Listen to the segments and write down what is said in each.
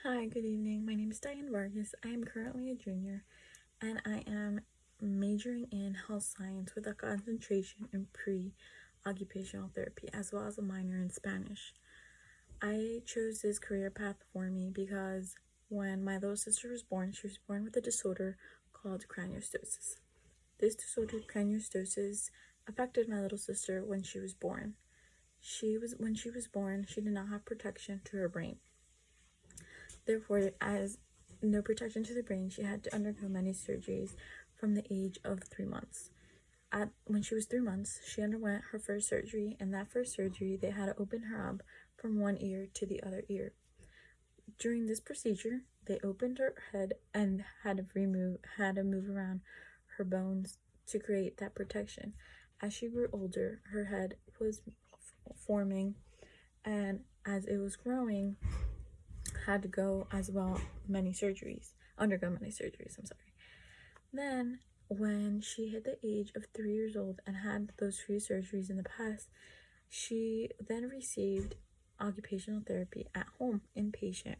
Hi, good evening. My name is Diane Vargas. I am currently a junior and I am majoring in health science with a concentration in pre-occupational therapy as well as a minor in Spanish. I chose this career path for me because when my little sister was born, she was born with a disorder called craniostosis. This disorder, craniostosis, affected my little sister when she was born. When she was born, she did not have protection to her brain. Therefore, as no protection to the brain, she had to undergo many surgeries from the age of 3 months. When she was 3 months, she underwent her first surgery, and that first surgery, they had to open her up from one ear to the other ear. During this procedure, they opened her head and had to move around her bones to create that protection. As she grew older, her head was forming, and as it was growing, had to go as well undergo many surgeries, I'm sorry. Then when she hit the age of 3 years old and had those few surgeries in the past, she then received occupational therapy at home, inpatient.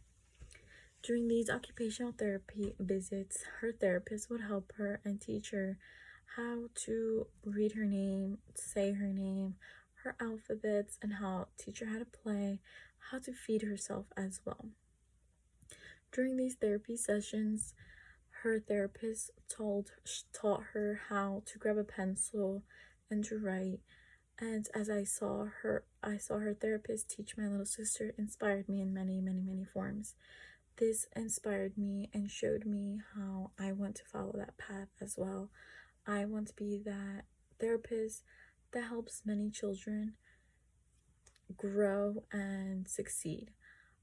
During these occupational therapy visits, her therapist would help her and teach her how to read her name, say her name, her alphabets, and teach her how to play, how to feed herself as well. During these therapy sessions, her therapist taught her how to grab a pencil and to write. And as I saw her therapist teach my little sister, inspired me in many, many, many forms. This inspired me and showed me how I want to follow that path as well. I want to be that therapist that helps many children grow and succeed.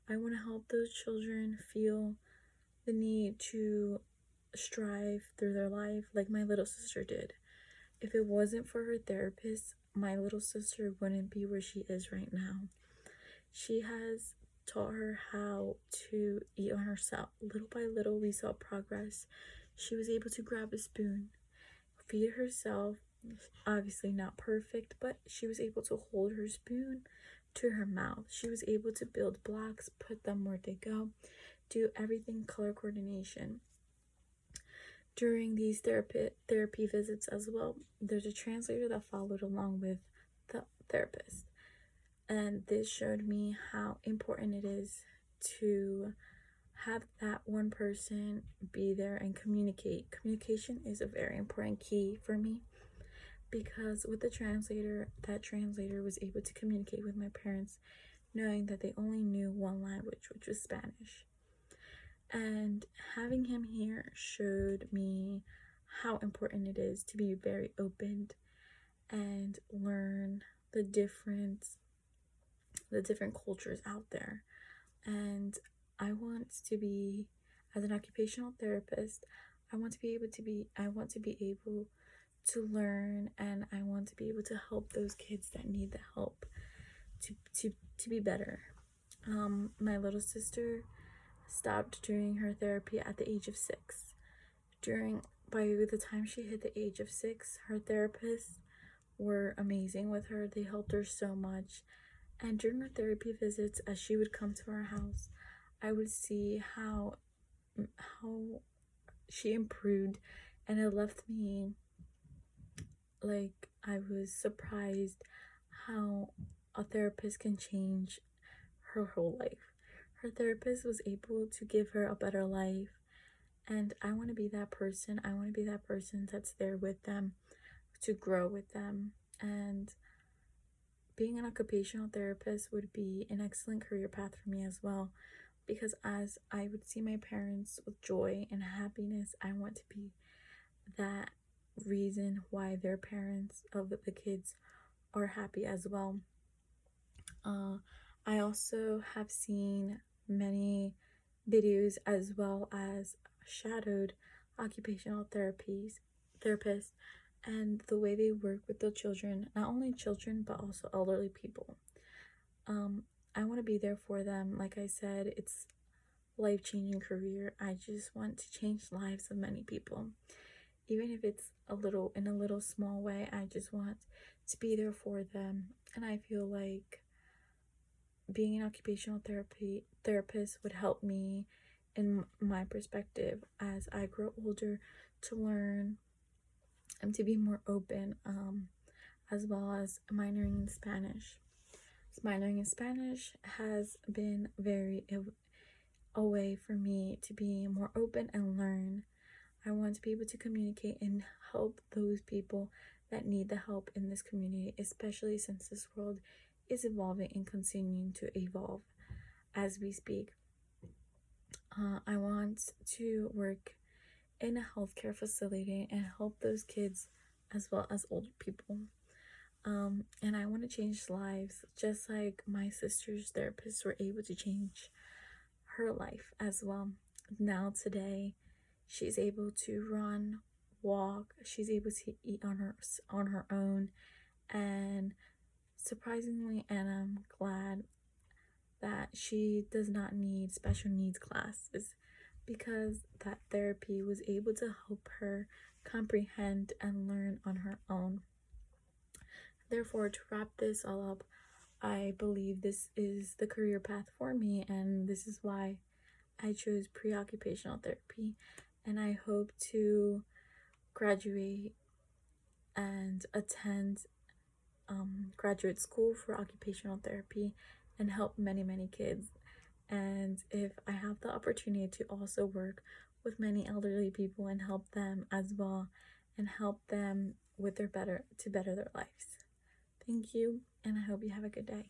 I want to help those children feel the need to strive through their life like my little sister did. If it wasn't for her therapist, my little sister wouldn't be where she is right now. She has taught her how to eat on herself. Little by little, we saw progress. She was able to grab a spoon, feed herself. Obviously not perfect, but she was able to hold her spoon to her mouth. She was able to build blocks, put them where they go, do everything color coordination. During these therapy visits as well, there's a translator that followed along with the therapist. And this showed me how important it is to have that one person be there and communicate. Communication is a very important key for me because with the translator, that translator was able to communicate with my parents knowing that they only knew one language, which was Spanish. And having him here showed me how important it is to be very open and learn the different cultures out there. And I want to be, as an occupational therapist, I want to be able to learn, and I want to be able to help those kids that need the help to be better. My little sister stopped doing her therapy at the age of 6. By the time she hit the age of 6, her therapists were amazing with her. They helped her so much. And during her therapy visits, as she would come to our house, I would see how she improved, and it left me like I was surprised how a therapist can change her whole life. Her therapist was able to give her a better life, and I want to be that person. I want to be that person that's there with them, to grow with them. And being an occupational therapist would be an excellent career path for me as well, because as I would see my parents with joy and happiness, I want to be that reason why their parents of the kids are happy as well. I also have seen many videos as well as shadowed occupational therapists, and the way they work with the children, not only children but also elderly people. I want to be there for them. Like I said, it's life-changing career. I just want to change lives of many people, even if it's in a little small way. I just want to be there for them, and I feel like being an occupational therapist would help me in my perspective as I grow older to learn and to be more open, as well as minoring in Spanish. Minoring in Spanish has been a way for me to be more open and learn. I want to be able to communicate and help those people that need the help in this community, especially since this world is evolving and continuing to evolve as we speak. I want to work in a healthcare facility and help those kids as well as older people. And I want to change lives just like my sister's therapists were able to change her life as well. Now, today, she's able to run, walk, she's able to eat on her own, and surprisingly, and I'm glad that she does not need special needs classes because that therapy was able to help her comprehend and learn on her own. Therefore, to wrap this all up, I believe this is the career path for me, and this is why I chose pre-occupational therapy. And I hope to graduate and attend graduate school for occupational therapy and help many kids. And if I have the opportunity to also work with many elderly people and help them as well, and help them with to better their lives. Thank you, and I hope you have a good day.